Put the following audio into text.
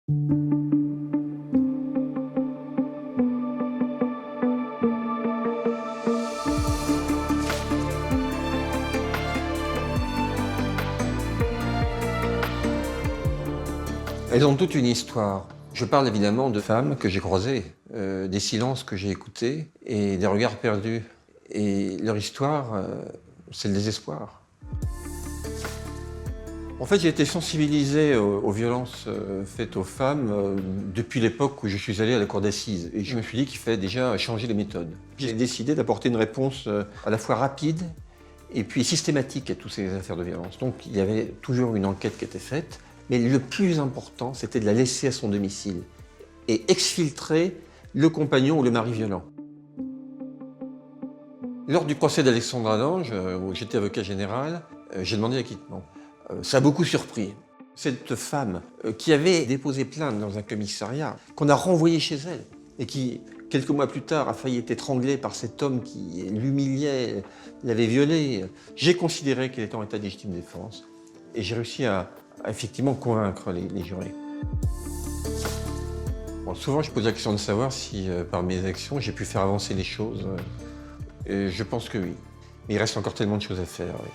Elles ont toute une histoire. Je parle évidemment de femmes que j'ai croisées, des silences que j'ai écoutés et des regards perdus. Et leur histoire, c'est le désespoir. En fait, j'ai été sensibilisé aux violences faites aux femmes depuis l'époque où je suis allé à la cour d'assises. Et je me suis dit qu'il fallait déjà changer les méthodes. J'ai décidé d'apporter une réponse à la fois rapide et puis systématique à toutes ces affaires de violence. Donc il y avait toujours une enquête qui était faite, mais le plus important, c'était de la laisser à son domicile et exfiltrer le compagnon ou le mari violent. Lors du procès d'Alexandra Lange, où j'étais avocat général, j'ai demandé l'acquittement. Ça a beaucoup surpris. Cette femme qui avait déposé plainte dans un commissariat, qu'on a renvoyée chez elle, et qui, quelques mois plus tard, a failli être étranglée par cet homme qui l'humiliait, l'avait violée, j'ai considéré qu'elle était en état de légitime défense, et j'ai réussi à effectivement convaincre les jurés. Bon, souvent, je pose la question de savoir si, par mes actions, j'ai pu faire avancer les choses. Et je pense que oui. Mais il reste encore tellement de choses à faire. Oui.